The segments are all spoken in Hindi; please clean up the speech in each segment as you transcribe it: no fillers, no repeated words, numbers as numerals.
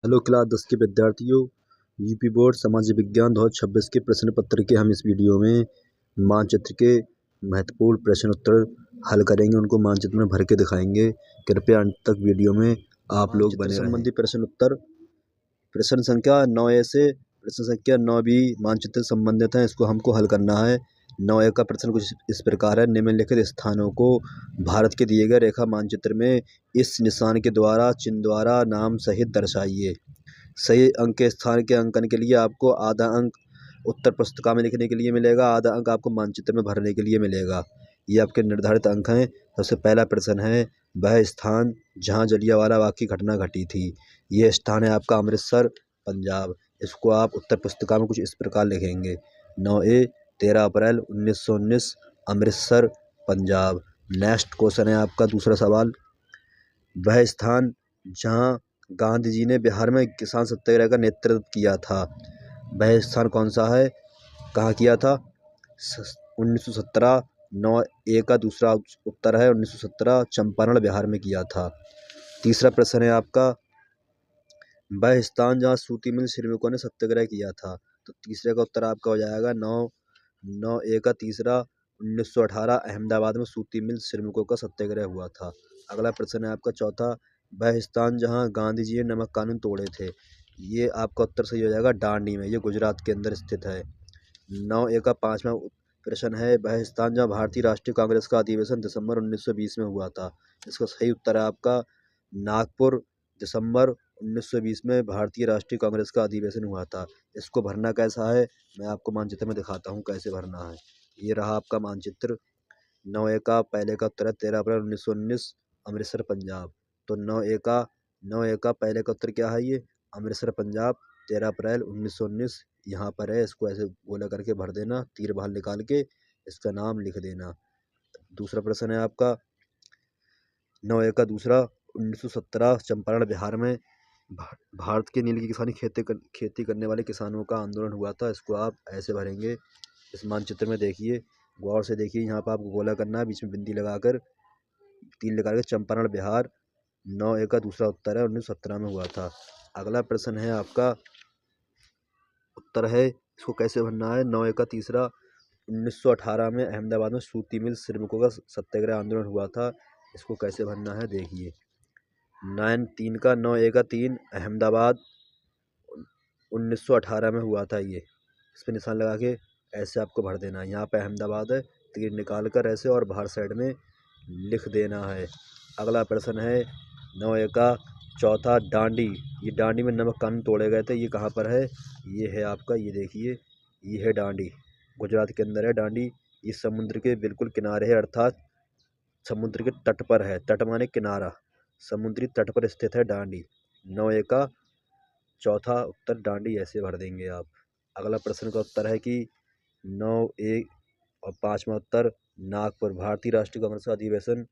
हेलो क्लास 10 के विद्यार्थियों, यूपी बोर्ड सामाजिक विज्ञान 2026 के प्रश्न पत्र के हम इस वीडियो में मानचित्र के महत्वपूर्ण प्रश्न उत्तर हल करेंगे। उनको मानचित्र में भर के दिखाएंगे। कृपया अंत तक वीडियो में आप लोग बने रहें। संबंधी प्रश्न उत्तर प्रश्न संख्या 9A से प्रश्न संख्या 9B मानचित्र से संबंधित है। इसको हमको हल करना है। 9A का प्रश्न कुछ इस प्रकार है। निम्नलिखित स्थानों को भारत के दिए गए रेखा मानचित्र में इस निशान के द्वारा चिन्ह द्वारा नाम सहित दर्शाइए। सही अंक के स्थान के अंकन के लिए आपको आधा अंक उत्तर पुस्तिका में लिखने के लिए मिलेगा, आधा अंक आपको मानचित्र में भरने के लिए मिलेगा। ये आपके निर्धारित अंक हैं। सबसे पहला प्रश्न है, वह स्थान जहां जलियांवाला बाग की घटना घटी थी। यह स्थान है आपका अमृतसर, पंजाब। इसको आप उत्तर पुस्तिका में कुछ इस प्रकार लिखेंगे। 9A 13 अप्रैल 1919 अमृतसर, पंजाब। नेक्स्ट क्वेश्चन है आपका दूसरा सवाल, वह स्थान जहां गांधी जी ने बिहार में किसान सत्याग्रह का नेतृत्व किया था। वह स्थान कौन सा है, कहाँ किया था? 1917। 9A का दूसरा उत्तर है 1917 चंपारण बिहार में किया था। तीसरा प्रश्न है आपका, वह स्थान जहाँ सूती मिल श्रमिकों ने सत्याग्रह किया था। तो तीसरे का उत्तर आपका हो जाएगा 9A का तीसरा 1918 अहमदाबाद में सूती मिल श्रमिकों का सत्याग्रह हुआ था। अगला प्रश्न है आपका चौथा, वह स्थान जहां गांधी जी ने नमक कानून तोड़े थे। ये आपका उत्तर सही हो जाएगा डांडी में। ये गुजरात के अंदर स्थित है। 9A का पांचवा प्रश्न है, वह स्थान जहां भारतीय राष्ट्रीय कांग्रेस का अधिवेशन दिसंबर 1920 में हुआ था। इसका सही उत्तर है आपका नागपुर। दिसंबर 1920 में भारतीय राष्ट्रीय कांग्रेस का अधिवेशन हुआ था। इसको भरना कैसा है, मैं आपको मानचित्र में दिखाता हूँ कैसे भरना है। ये रहा आपका मानचित्र। 9A का पहले का उत्तर है 13 अप्रैल 1919 अमृतसर, पंजाब। तो 9A का पहले का उत्तर क्या है, ये अमृतसर, पंजाब, 13 अप्रैल 1919 यहाँ पर है। इसको ऐसे गोला करके भर देना, तीर बाहर निकाल के इसका नाम लिख देना। दूसरा प्रश्न है आपका 9A का दूसरा 1917 चंपारण बिहार में भारत के नील की किसानी खेती करने वाले किसानों का आंदोलन हुआ था। इसको आप ऐसे भरेंगे। इस मानचित्र में देखिए, गौर से देखिए, यहाँ पर आपको गोला करना है, बीच में बिंदी लगाकर तीर लगा के चंपारण बिहार। 9A का दूसरा उत्तर है 1917 में हुआ था। अगला प्रश्न है आपका उत्तर है, इसको कैसे भरना है। 9A का तीसरा 1918 में अहमदाबाद में सूती मिल श्रमिकों का सत्याग्रह आंदोलन हुआ था। इसको कैसे भरना है देखिए। 9A का 3 अहमदाबाद 1918 में हुआ था। ये इस पर निशान लगा के ऐसे आपको भर देना है। यहाँ पे अहमदाबाद है, तीर निकाल कर ऐसे और बाहर साइड में लिख देना है। अगला प्रश्न है 9A का चौथा डांडी। ये डांडी में नमक कानून तोड़े गए थे। ये कहाँ पर है, ये है आपका, ये देखिए, ये है डांडी, गुजरात के अंदर है डांडी। ये समुद्र के बिल्कुल किनारे है, अर्थात समुद्र के तट पर है। तट माने किनारा, समुद्री तट पर स्थित है डांडी। 9A का चौथा उत्तर डांडी ऐसे भर देंगे आप। अगला प्रश्न का उत्तर है कि 9A और पांचवा उत्तर नागपुर। भारतीय राष्ट्रीय कांग्रेस का अधिवेशन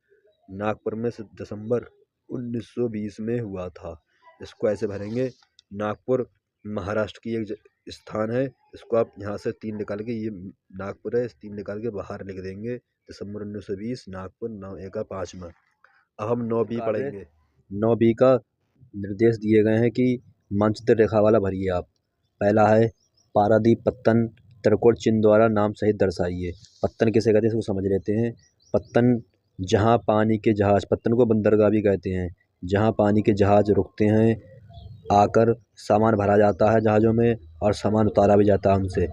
नागपुर में दिसंबर 1920 में हुआ था। इसको ऐसे भरेंगे। नागपुर महाराष्ट्र की एक स्थान है। इसको आप यहाँ से तीन निकाल के, ये नागपुर है, इस तीन निकाल के बाहर लिख देंगे। दिसंबर 1920 नागपुर। 9A का पांचवा। अब हम 9B पढ़ेंगे। 9B का निर्देश दिए गए हैं कि मानचित्र रेखा वाला भरिए आप। पहला है पारादीप पत्तन त्रिकोण चिन्ह द्वारा नाम सहित दर्शाइए। पत्तन किसे कहते हैं इसको समझ लेते हैं। पत्तन जहाँ पानी के जहाज, पत्तन को बंदरगाह भी कहते हैं, जहाँ पानी के जहाज रुकते हैं, आकर सामान भरा जाता है जहाज़ों में और सामान उतारा भी जाता है उनसे,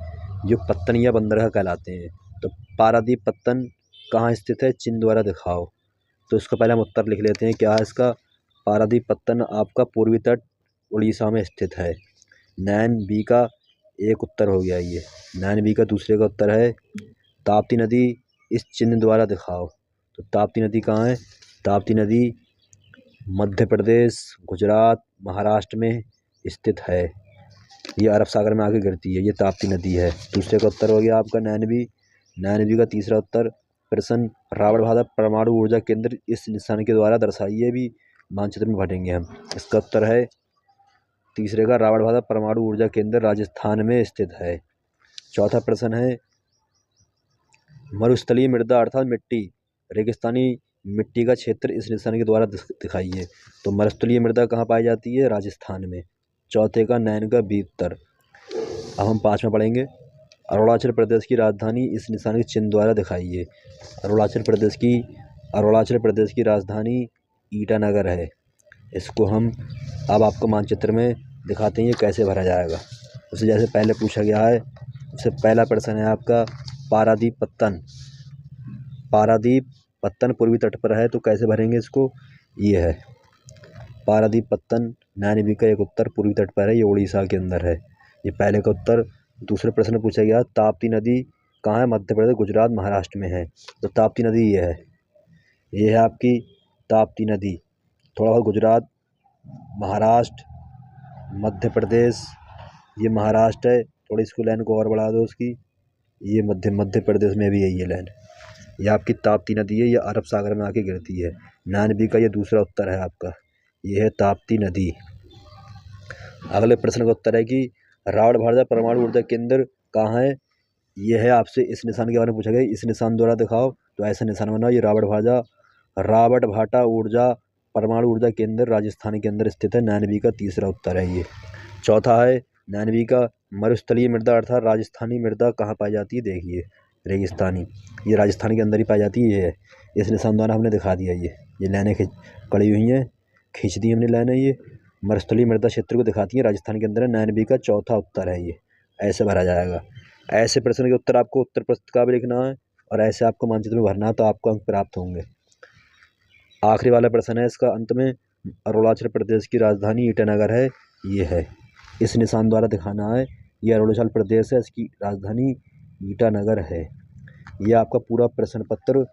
जो पत्तन या बंदरगाह कहलाते हैं। तो पारादीप पत्तन कहाँ स्थित है, चिन्ह द्वारा दिखाओ। तो इसका पहले हम उत्तर लिख लेते हैं। क्या है इसका, पारादीप पत्तन आपका पूर्वी तट उड़ीसा में स्थित है। 9B का एक उत्तर हो गया ये। 9B का दूसरे का उत्तर है ताप्ती नदी इस चिन्ह द्वारा दिखाओ। तो ताप्ती नदी कहाँ है, ताप्ती नदी मध्य प्रदेश, गुजरात, महाराष्ट्र में स्थित है। ये अरब सागर में आके गिरती है, ये ताप्ती नदी है। दूसरे का उत्तर हो गया आपका 9B का तीसरा उत्तर प्रश्न रावण भादा परमाणु ऊर्जा केंद्र इस निशान के द्वारा दर्शाइए भी मानचित्र में भरेंगे हम। इसका उत्तर है तीसरे का रावण भादा परमाणु ऊर्जा केंद्र राजस्थान में स्थित है। चौथा प्रश्न है मरुस्थलीय मृदा अर्थात मिट्टी, रेगिस्तानी मिट्टी का क्षेत्र इस निशान के द्वारा दिखाइए। तो मरुस्थलीय मृदा कहाँ पाई जाती है, राजस्थान में। चौथे का नैन का बी उत्तर। अब हम 5 में पढ़ेंगे। अरुणाचल प्रदेश की राजधानी इस निशान के चिन्ह द्वारा दिखाइए। अरुणाचल प्रदेश की राजधानी ईटानगर है। इसको हम अब आपको मानचित्र में दिखाते हैं ये कैसे भरा जाएगा। उससे जैसे पहले पूछा गया है, उससे पहला प्रश्न है आपका पारादीप पत्तन पूर्वी तट पर है, तो कैसे भरेंगे इसको। ये है पारादीप पत्तन, नैनीबी का एक उत्तर पूर्वी तट पर है, ये उड़ीसा के अंदर है। ये पहले का उत्तर। दूसरे प्रश्न में पूछा गया ताप्ती नदी कहाँ है, मध्य प्रदेश, गुजरात, महाराष्ट्र में है। तो ताप्ती नदी ये है आपकी ताप्ती नदी। थोड़ा बहुत गुजरात, महाराष्ट्र, मध्य प्रदेश, ये महाराष्ट्र है। थोड़ी इसको लाइन को और बढ़ा दो उसकी, ये मध्य प्रदेश में भी है ये लाइन। ये आपकी ताप्ती नदी है, ये अरब सागर में आके गिरती है। नैनीबी का ये दूसरा उत्तर है आपका, ये है ताप्ती नदी। अगले प्रश्न का उत्तर है कि रावण भाटा परमाणु ऊर्जा केंद्र कहाँ है। ये है आपसे इस निशान के बारे में पूछा गया, इस निशान द्वारा दिखाओ। तो ऐसा निशान बनाओ, ये रावण भाटा परमाणु ऊर्जा केंद्र राजस्थान के अंदर स्थित है। नैनीबी का तीसरा उत्तर है ये। चौथा है नैनीबी का मरुस्थलीय मृदा अर्थात राजस्थानी मृदा कहाँ पाई जाती है, देखिए रेगिस्तानी, ये राजस्थान के अंदर ही पाई जाती है। ये है इस निशान द्वारा हमने दिखा दिया। ये लाइनें कड़ी हुई हैं, खींच दी हमने लाइनें। ये मरुस्थलीय मृदा क्षेत्र को दिखाती है, राजस्थान के अंदर है। नैनीबी का चौथा उत्तर है ये। ऐसे भरा जाएगा। ऐसे प्रश्न के उत्तर आपको उत्तर पुस्तिका में लिखना है और ऐसे आपको मानचित्र में भरना है, तो आपको अंक प्राप्त होंगे। आखिरी वाला प्रश्न है इसका अंत में, अरुणाचल प्रदेश की राजधानी ईटानगर है। ये है इस निशान द्वारा दिखाना है, ये अरुणाचल प्रदेश है, इसकी राजधानी ईटानगर है। ये आपका पूरा प्रश्न पत्र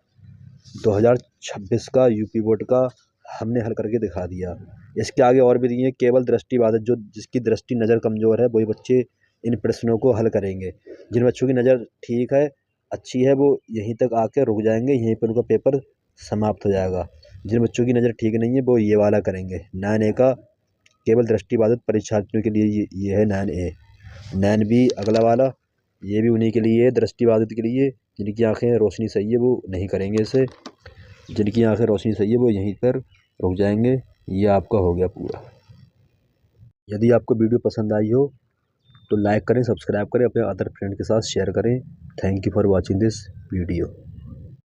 2026 का यूपी बोर्ड का हमने हल करके दिखा दिया। इसके आगे और भी दिए, केवल दृष्टिबाधित जिसकी दृष्टि नज़र कमज़ोर है वही बच्चे इन प्रश्नों को हल करेंगे। जिन बच्चों की नज़र ठीक है, अच्छी है, वो यहीं तक आके रुक जाएंगे, यहीं पर उनका पेपर समाप्त हो जाएगा। जिन बच्चों की नज़र ठीक नहीं है वो ये वाला करेंगे। 9A का केवल दृष्टिबाधित परीक्षार्थियों के लिए ये है 9A। 9B अगला वाला, ये भी उन्हीं के लिए है, दृष्टिबाधित के लिए। जिनकी आँखें रोशनी सही है वो नहीं करेंगे इसे, जिनकी आँखें रोशनी सही है वो यहीं पर रुक जाएंगे। ये आपका हो गया पूरा। यदि आपको वीडियो पसंद आई हो तो लाइक करें, सब्सक्राइब करें, अपने अदर फ्रेंड के साथ शेयर करें। Thank you for watching this video.